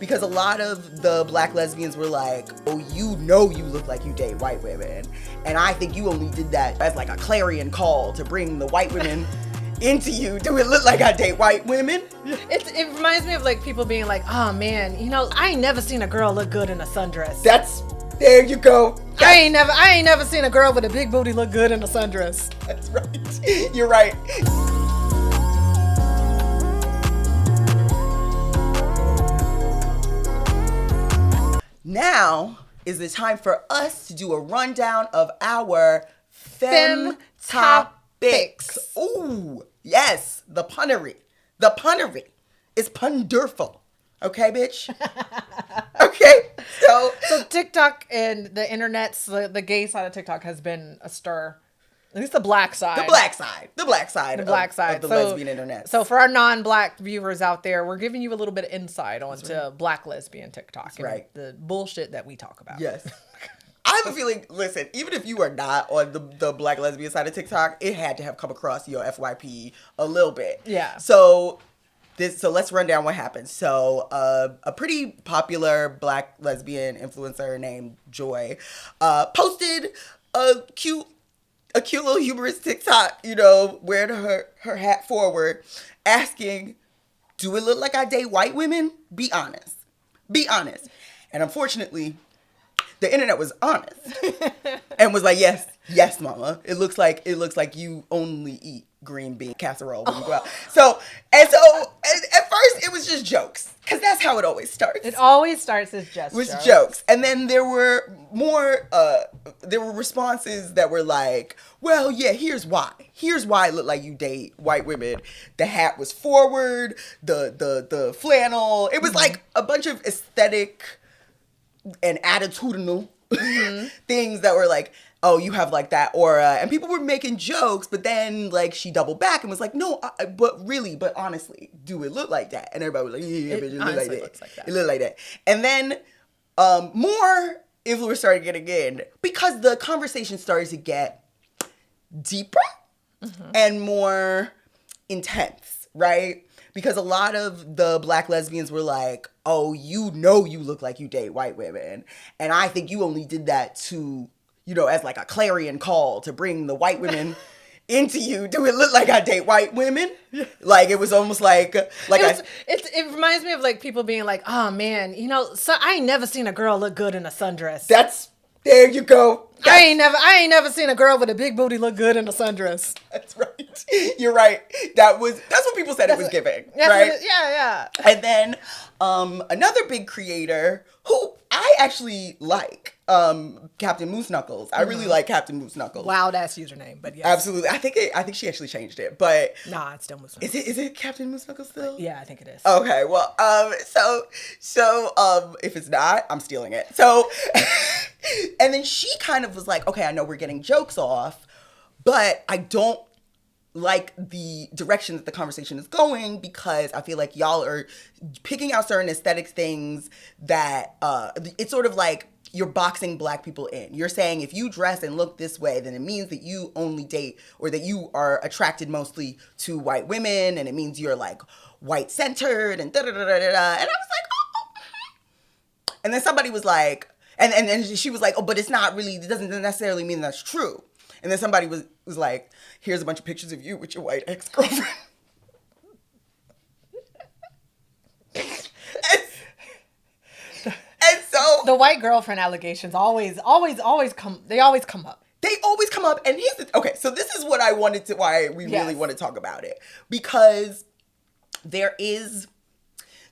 because a lot of the black lesbians were like, oh, you know you look like you date white women. And I think you only did that as like a clarion call to bring the white women into you. Do it look like I date white women? It reminds me of like people being like, oh man, you know, I ain't never seen a girl look good in a sundress. There you go. I ain't never seen a girl with a big booty look good in a sundress. That's right. You're right. Now is the time for us to do a rundown of our Femme Topics. Ooh, yes, the punnery. The punnery is punderful. Okay, bitch? Okay, so TikTok and the internet's, the gay side of TikTok has been a stir. At least the black side. The black side of the lesbian internet. So for our non-black viewers out there, we're giving you a little bit of insight onto black lesbian TikTok. And right. The bullshit that we talk about. Yes. I have a feeling, listen, even if you are not on the black lesbian side of TikTok, it had to have come across your FYP a little bit. Yeah. So let's run down what happened. So a pretty popular black lesbian influencer named Joy posted a cute little humorous TikTok, you know, wearing her hat forward, asking, do it look like I date white women? Be honest. Be honest. And unfortunately, the internet was honest and was like, yes, mama. It looks like you only eat green bean casserole when you go out. So at first it was just jokes, because that's how it always starts. It always starts as just jokes. And then there were responses that were like, well, yeah, here's why it looked like you date white women. The hat was forward, the flannel. It was like a bunch of aesthetic and attitudinal things that were like, oh, you have like that aura. And people were making jokes, but then like she doubled back and was like, no, but honestly, do it look like that? And everybody was like, yeah, but it look like that. Looks like that. It looked like that. And then more influencers started getting in, because the conversation started to get deeper and more intense, right? Because a lot of the black lesbians were like, oh, you know you look like you date white women. And I think you only did that to, you know, as like a clarion call to bring the white women into you. Do it look like I date white women? Like, it was almost like it reminds me of like people being like, oh man, you know, so I ain't never seen a girl look good in a sundress. There you go. I ain't never seen a girl with a big booty look good in a sundress. That's right. You're right. That's what people said it was giving. Right? Yeah. And then another big creator who I actually like, Captain Moose Knuckles. I really like Captain Moose Knuckles. Loud ass username, but yes. Absolutely. I think she actually changed it, but nah, it's still Moose Knuckles. Is it Captain Moose Knuckles still? Yeah, I think it is. Okay, well, so if it's not, I'm stealing it. So, and then she kind of was like, okay, I know we're getting jokes off, but I don't like the direction that the conversation is going, because I feel like y'all are picking out certain aesthetic things that it's sort of like you're boxing black people in. You're saying if you dress and look this way, then it means that you only date, or that you are attracted mostly to white women, and it means you're like white centered and da da da da da. And I was like, oh. And then somebody was like, and she was like, oh, but it's not really, it doesn't necessarily mean that's true. And then somebody was like, here's a bunch of pictures of you with your white ex-girlfriend. and so the white girlfriend allegations always come up. They always come up. And okay, so this is what why we really want to talk about it. Because there's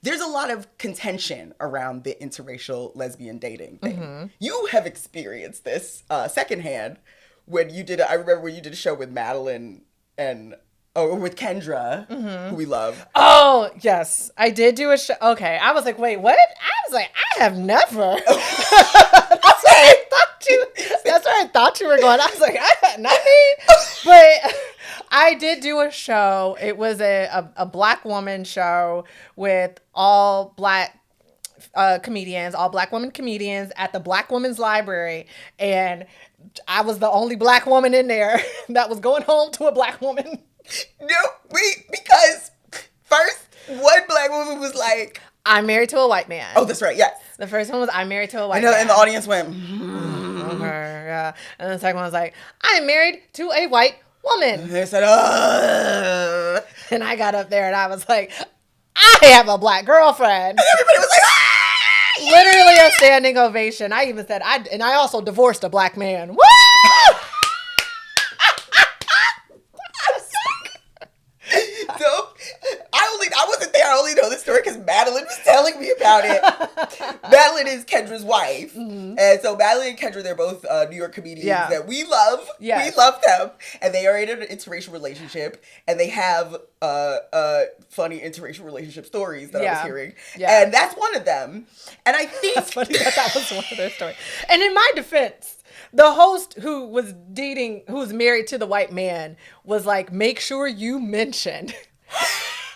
a lot of contention around the interracial lesbian dating thing. You have experienced this secondhand when you did. I remember when you did a show with Madeline and with Kendra, who we love. Oh yes, I did do a show. Okay, I was like, wait, what? I was like, I have never. That's where I thought you were going. I was like, I had nothing. But I did do a show. It was a black woman show with all black comedians, all black women comedians at the Black Women's Library. And I was the only black woman in there that was going home to a black woman. No, because first, one black woman was like, I'm married to a white man. Oh, that's right. Yes. The first one was I'm married to a white man. man. And the audience went, Okay, yeah. And the second one was like, I'm married to a white woman. And they said, ugh. And I got up there and I was like, I have a black girlfriend. And everybody was like, ah! Literally a standing ovation. I even said, I also divorced a black man. Woo! So I wasn't there. I only know this story because Madeline was telling me about it. Madeline is Kendra's wife. Mm-hmm. And so Madeline and Kendra, they're both New York comedians that we love. Yes. We love them. And they are in an interracial relationship. And they have funny interracial relationship stories that I was hearing. Yeah. And that's one of them. And I think... That's funny that was one of their stories. And in my defense... The host who was married to the white man was like, make sure you mention.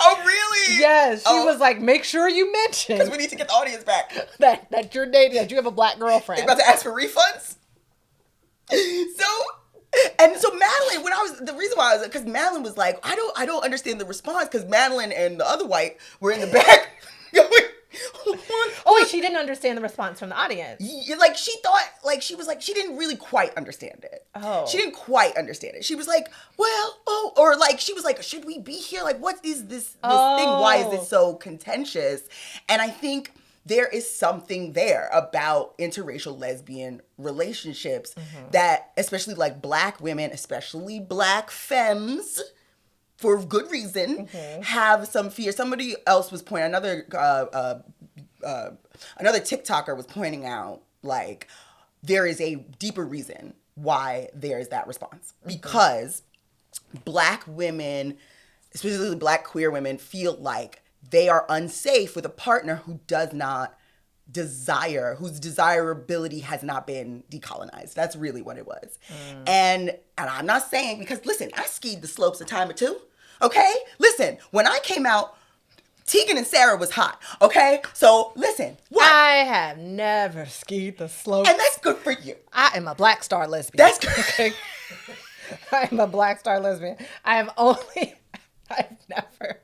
Oh, really? Yes. She was like, make sure you mention. Because we need to get the audience back. that you're dating, that you have a black girlfriend. They're about to ask for refunds? So Madeline, the reason why I was, because Madeline was like, I don't understand the response, because Madeline and the other white were in the back going, oh, wait, she didn't understand the response from the audience. Like, she thought, like, she was like, she didn't really quite understand it. Oh. She didn't quite understand it. She was like, well, or like, she was like, should we be here? Like, what is this thing? Why is this so contentious? And I think there is something there about interracial lesbian relationships that, especially like black women, especially black femmes, for good reason, have some fear. Somebody else was pointing, another TikToker was pointing out, like, there is a deeper reason why there is that response. Because black women, especially black queer women, feel like they are unsafe with a partner who does not whose desirability has not been decolonized. That's really what it was. And I'm not saying, because listen, I skied the slopes a time or two. Okay? Listen, when I came out, Tegan and Sara was hot. Okay? So listen. What? I have never skied the slopes. And that's good for you. I am a black star lesbian. That's good. Okay? I am a black star lesbian. I've never.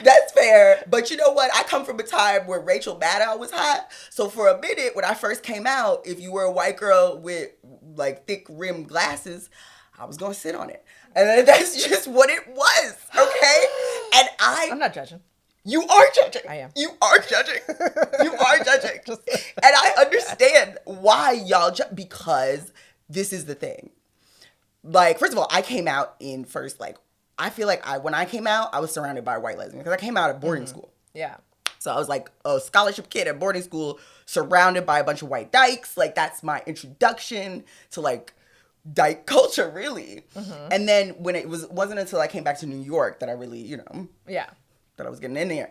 That's fair. But you know what? I come from a time where Rachel Maddow was hot. So for a minute, when I first came out, if you were a white girl with like thick rimmed glasses, I was going to sit on it. And that's just what it was. Okay? And I'm not judging. You are judging. I am. You are judging. You are judging. And I understand why y'all because this is the thing. Like, first of all, I came out in first, like, I feel like when I came out, I was surrounded by white lesbians because I came out at boarding school. Yeah. So I was like a scholarship kid at boarding school, surrounded by a bunch of white dykes. Like, that's my introduction to, like, dyke culture, really. And then when it wasn't until I came back to New York that I really, that I was getting in there,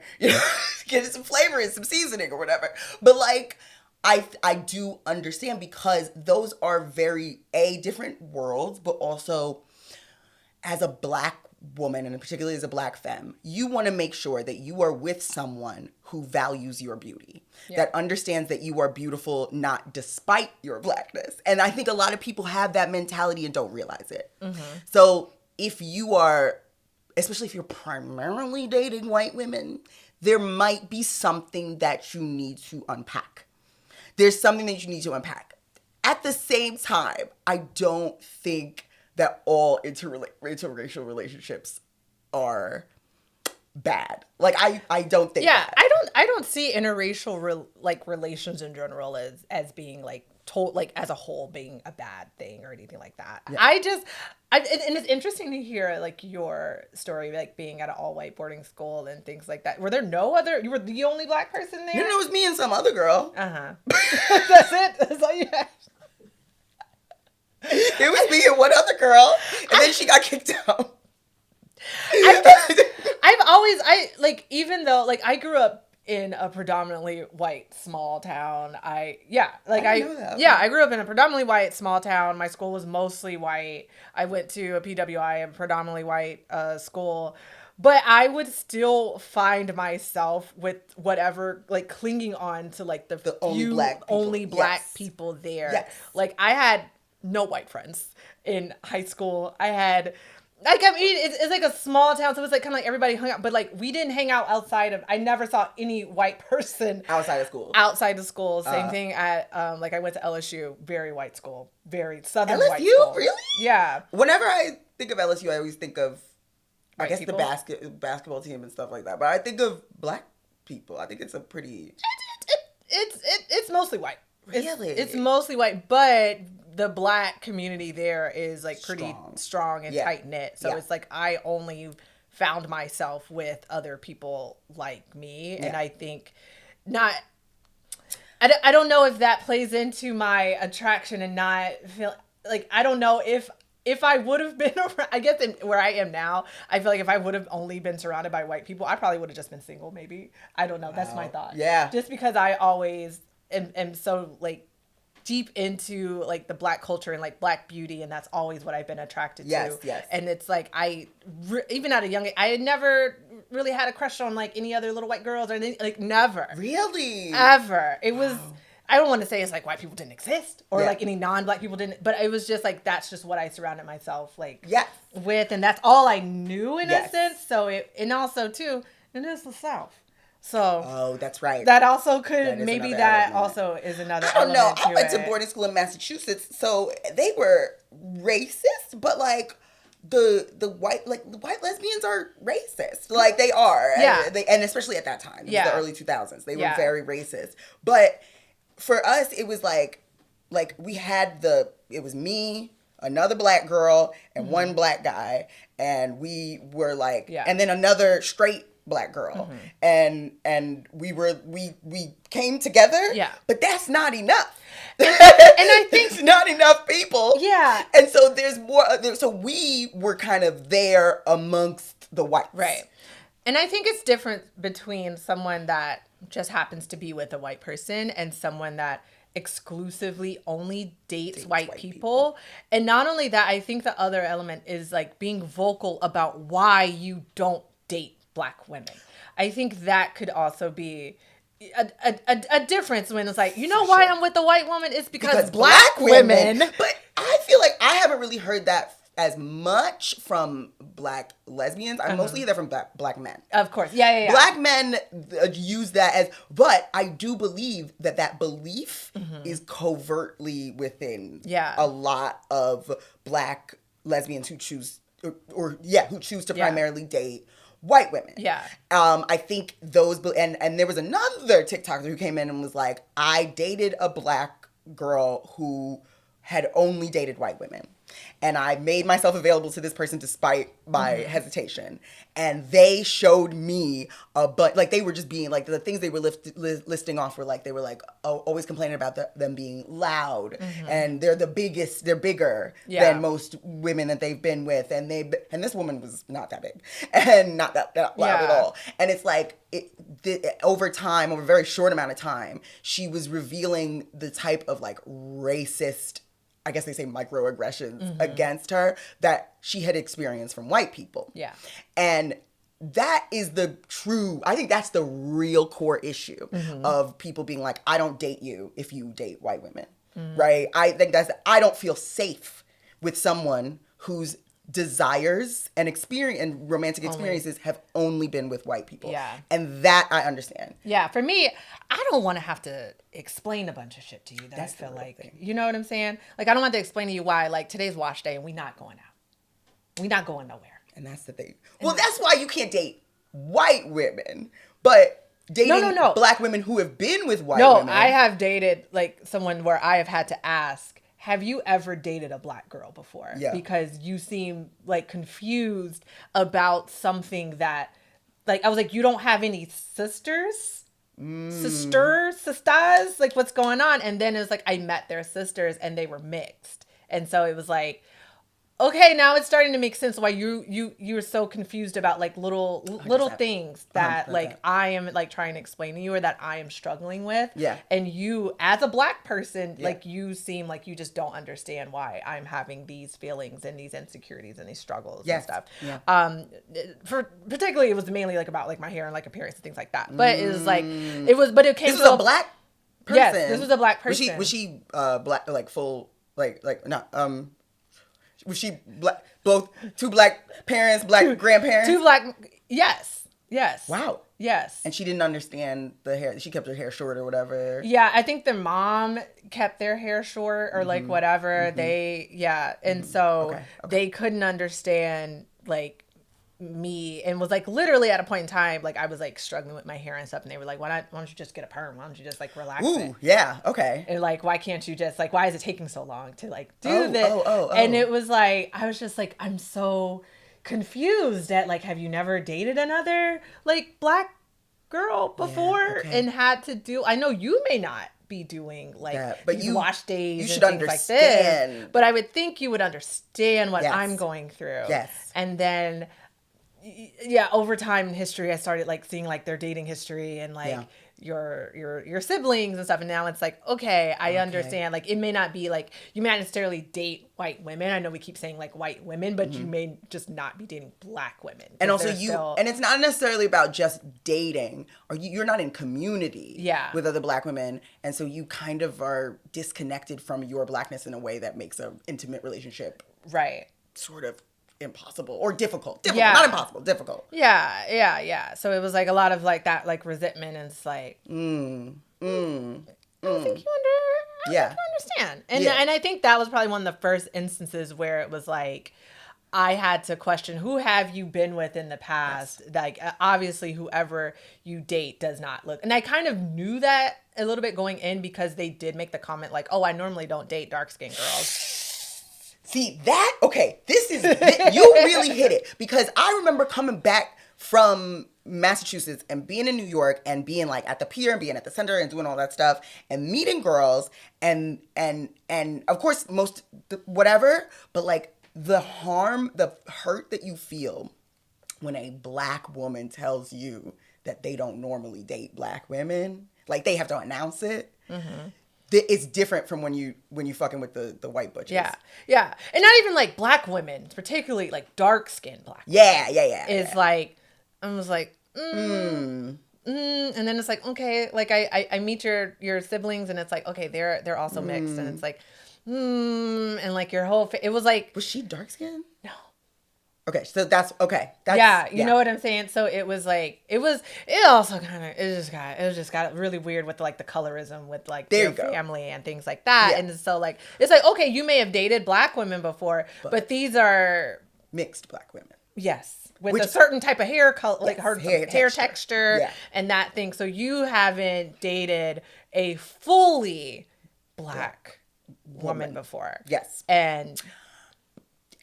getting some flavor and some seasoning or whatever. But like, I do understand, because those are very different worlds, but also as a black woman, and particularly as a black femme, you want to make sure that you are with someone who values your beauty, that understands that you are beautiful not despite your blackness. And I think a lot of people have that mentality and don't realize it. So if you are, especially if you're primarily dating white women, there might be something that you need to unpack. There's something that you need to unpack. At the same time, I don't think that all interracial relationships are bad. Like, I don't think that. I don't see interracial relations in general as being like as a whole being a bad thing or anything like that. Yeah. And it's interesting to hear like your story, like being at an all white boarding school and things like that. Were there you were the only black person there? No, it was me and some other girl. That's it. That's all you had. It was me and one other girl, and then she got kicked out. Even though I grew up in a predominantly white small town. I grew up in a predominantly white small town. My school was mostly white. I went to a PWI, a predominantly white school. But I would still find myself with whatever, like, clinging on to, like, the only black people there. Yes. Like, I had no white friends in high school. I had Like, I mean, it's like a small town, so it's like kind of like everybody hung out, but like we didn't hang out outside of. I never saw any white person outside of school. Outside of school, same thing at like I went to LSU, very white school, very southern LSU, white school. Really? Yeah. Whenever I think of LSU, I always think of, I guess people? the basketball team and stuff like that. But I think of black people. I think it's a pretty. It's mostly white. Really? It's mostly white, but the black community there is like pretty strong and tight knit. So it's like I only found myself with other people like me, and I think not. I don't know if that plays into my attraction and not feel like I don't know if I would have been around, I guess where I am now, I feel like if I would have only been surrounded by white people, I probably would have just been single. Maybe I don't know. Wow. That's my thought. Yeah. Just because I always am so like deep into like the black culture and like black beauty, and that's always what I've been attracted to. Yes. And it's like even at a young age, I had never really had a crush on like any other little white girls or anything, like never. Really? Ever. It was. I don't want to say it's like white people didn't exist or like any non-black people didn't, but it was just like that's just what I surrounded myself like with, and that's all I knew in a sense. So and also too, it is the South. So that's right. That also could maybe that also is another. I don't know. I went to to boarding school in Massachusetts, so they were racist, but like the white lesbians are racist. Like they are, and especially at that time, it was the early 2000s, they were very racist. But for us, it was like we had it was me, another black girl, and one black guy, and we were like, and then another straight black girl, and we came together, but that's not enough. And I think it's not enough people. Yeah. And so there's more. So we were kind of there amongst the whites. Right. And I think it's different between someone that just happens to be with a white person and someone that exclusively only dates white people. And not only that, I think the other element is like being vocal about why you don't date black women. I think that could also be a difference when it's like, why I'm with a white woman? It's because black women. But I feel like I haven't really heard that as much from black lesbians. I mostly hear that from black men. Of course. Yeah. Black men use that as, but I do believe that belief is covertly within a lot of black lesbians who choose who choose to primarily date white women. Yeah. I think those, and there was another TikToker who came in and was like, I dated a black girl who had only dated white women. And I made myself available to this person despite my hesitation. And they showed me but like they were just being like, the things they were listing off were like, they were like, always complaining about them being loud. And they're bigger than most women that they've been with. And this woman was not that big and not that loud at all. And it's like, over time, over a very short amount of time, she was revealing the type of like racist, I guess they say microaggressions against her that she had experienced from white people. Yeah. And that is I think that's the real core issue of people being like, I don't date you if you date white women. Right? I think I don't feel safe with someone whose desires and romantic experiences have only been with white people. Yeah. And that I understand. Yeah. For me, I don't want to have to explain a bunch of shit to you that that's I feel like, thing. You know what I'm saying? Like, I don't want to explain to you why, like, today's wash day and we not going out. We not going nowhere. And that's the thing. Well, that's why you can't date white women, but dating black women who have been with white women. No, I have dated, like, someone where I have had to ask, have you ever dated a black girl before? Yeah. Because you seem like confused about something that, like, I was like, you don't have any sisters? Sisters? Like, what's going on? And then it was like, I met their sisters and they were mixed. And so it was like, okay, now it's starting to make sense why you're so confused about like little things that 100%. Like I am like trying to explain to you or that I am struggling with. Yeah. And you as a black person, like you seem like you just don't understand why I'm having these feelings and these insecurities and these struggles and stuff. Yeah. Particularly it was mainly like about like my hair and like appearance and things like that. But it was like but it came This was a black person. Yes, this was a black person. Was she black like full like not Was she black? Both two black parents, black grandparents. Two black. Yes. Wow. Yes. And she didn't understand the hair. She kept her hair short or whatever. Yeah, I think the mom kept their hair short or like whatever. And so they couldn't understand like me, and was like literally at a point in time like I was like struggling with my hair and stuff, and they were like, why don't you just get a perm? Why don't you just like relax it? Yeah, okay. And like, why can't you just like, why is it taking so long to like do this? And it was like, I was just like, I'm so confused at like, have you never dated another like black girl before and had to do, I know you may not be doing like but these wash days, you should and things understand like this, but I would think you would understand what I'm going through. Yes. And then over time in history I started like seeing like their dating history and like your siblings and stuff, and now it's like, okay, I understand, like it may not be like you may not necessarily date white women. I know we keep saying like white women, but you may just not be dating black women, and also and it's not necessarily about just dating, or you're not in community with other black women, and so you kind of are disconnected from your blackness in a way that makes an intimate relationship sort of impossible or difficult, not impossible, difficult. So it was like a lot of like that like resentment, and it's like I don't think you understand. And I think that was probably one of the first instances where it was like I had to question, who have you been with in the past? Like obviously whoever you date does not look, and I kind of knew that a little bit going in because they did make the comment like, oh, I normally don't date dark-skinned girls. See that? Okay, you really hit it, because I remember coming back from Massachusetts and being in New York and being like at the pier and being at the center and doing all that stuff and meeting girls and of course whatever, but like the hurt that you feel when a black woman tells you that they don't normally date black women, like they have to announce it. It's different from when you fucking with the white butches. Yeah. And not even like black women, particularly like dark-skinned black women. It's like, I was like, and then it's like, okay, like I meet your siblings, and it's like, okay, they're also mixed, and it's like, and like your whole, it was like. Was she dark-skinned? No. Okay, so that's okay. You know what I'm saying? So it was like, it also kind of, it just got really weird with like the colorism with like their family and things like that. And so like, it's like, okay, you may have dated black women before, but these are mixed black women. Yes. With a certain type of hair color, like her hair texture and that thing. So you haven't dated a fully black woman before. Yes. And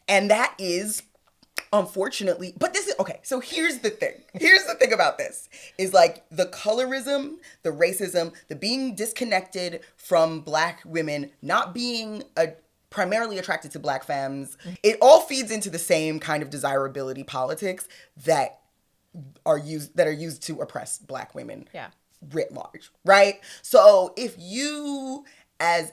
that is, unfortunately, but this is, okay, so here's the thing about this, is like the colorism, the racism, the being disconnected from black women, not being primarily attracted to black femmes, it all feeds into the same kind of desirability politics that are used to oppress black women writ large, right? So if you,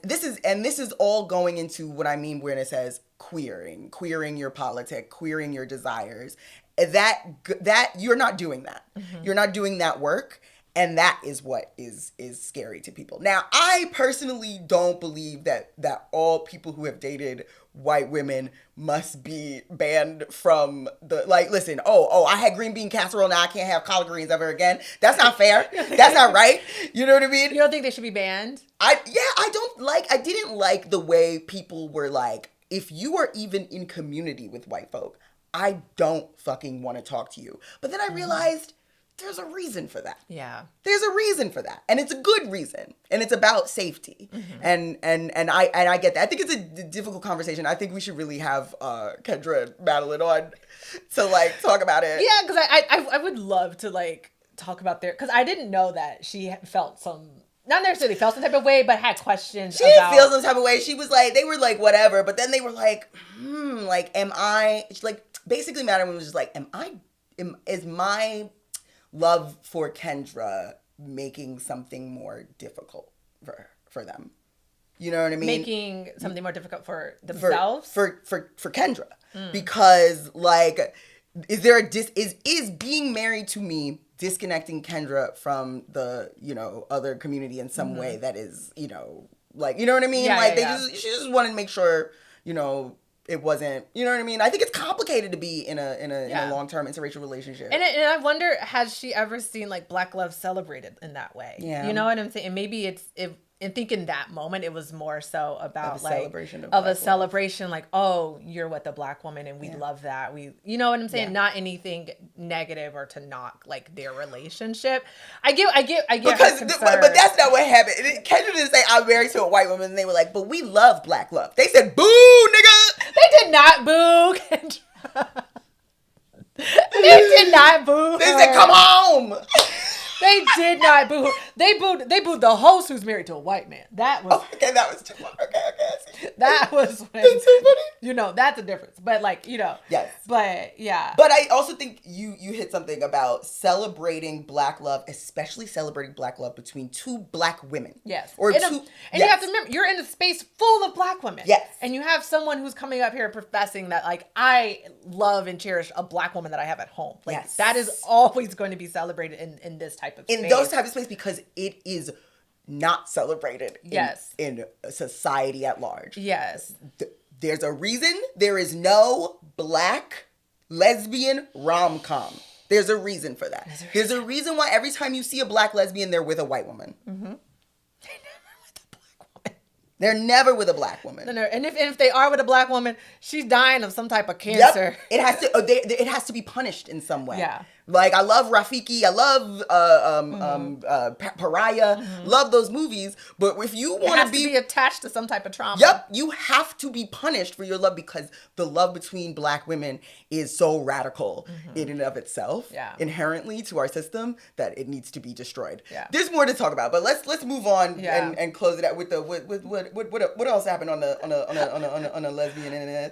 this is all going into what I mean when it says queering your politic, queering your desires, that you're not doing that. You're not doing that work. And that is what is scary to people. Now, I personally don't believe that all people who have dated white women must be banned from the, like, listen, I had green bean casserole, now I can't have collard greens ever again. That's not fair. That's not right. You know what I mean? You don't think they should be banned? I didn't like the way people were like, if you are even in community with white folk, I don't fucking want to talk to you. But then I realized, there's a reason for that. Yeah. There's a reason for that. And it's a good reason. And it's about safety. And I get that. I think it's a difficult conversation. I think we should really have Kendra and Madeline on to like talk about it. Yeah, because I would love to like talk about because I didn't know that she felt not necessarily felt some type of way, but had questions. She didn't feel some type of way. She was like, they were like, whatever. But then they were like, like, am I, like, basically Madeline was just like, is my love for Kendra making something more difficult for them? You know what I mean? Making something more difficult for themselves? For Kendra. Because, like, is being married to me disconnecting Kendra from the, other community in some way that is, like, you know what I mean? She just wanted to make sure, it wasn't, you know what I mean? I think it's complicated to be in a long-term interracial relationship. And I wonder, has she ever seen like Black love celebrated in that way? Yeah. You know what I'm saying? And maybe I think in that moment it was more so about like celebration of a celebration, like, oh, you're with a Black woman and we love that. You know what I'm saying? Not anything negative or to knock like their relationship. I get because but that's not what happened. Kendra didn't say I'm married to a white woman and they were like, but we love Black love. They said, boo, nigga. They did not boo Kendra. They did not boo. They said, come home. They did not boo. They booed the host who's married to a white man. That was okay. That was too far. Okay. That was when, that's so funny. You know, that's a difference. But like, you know. Yes. But yeah. But I also think you hit something about celebrating Black love, especially celebrating Black love between two Black women. Yes. Or and two. And you have to remember, you're in a space full of Black women. Yes. And you have someone who's coming up here professing that like, I love and cherish a Black woman that I have at home. Like that is always going to be celebrated in this type of space. In those type of space, because it is not celebrated in society at large. Yes. There's a reason there is no Black lesbian rom-com. There's a reason for that. There's a reason why every time you see a Black lesbian, they're with a white woman. Mm-hmm. They're never with a Black woman. No. And if they are with a Black woman, she's dying of some type of cancer. Yep. It has to be punished in some way. Yeah. Like, I love Rafiki, I love Pariah, love those movies, but if you want to be attached to some type of trauma. Yep, you have to be punished for your love because the love between Black women is so radical in and of itself, inherently to our system, that it needs to be destroyed. Yeah. There's more to talk about, but let's move on and close it out with what else happened on a lesbian internet.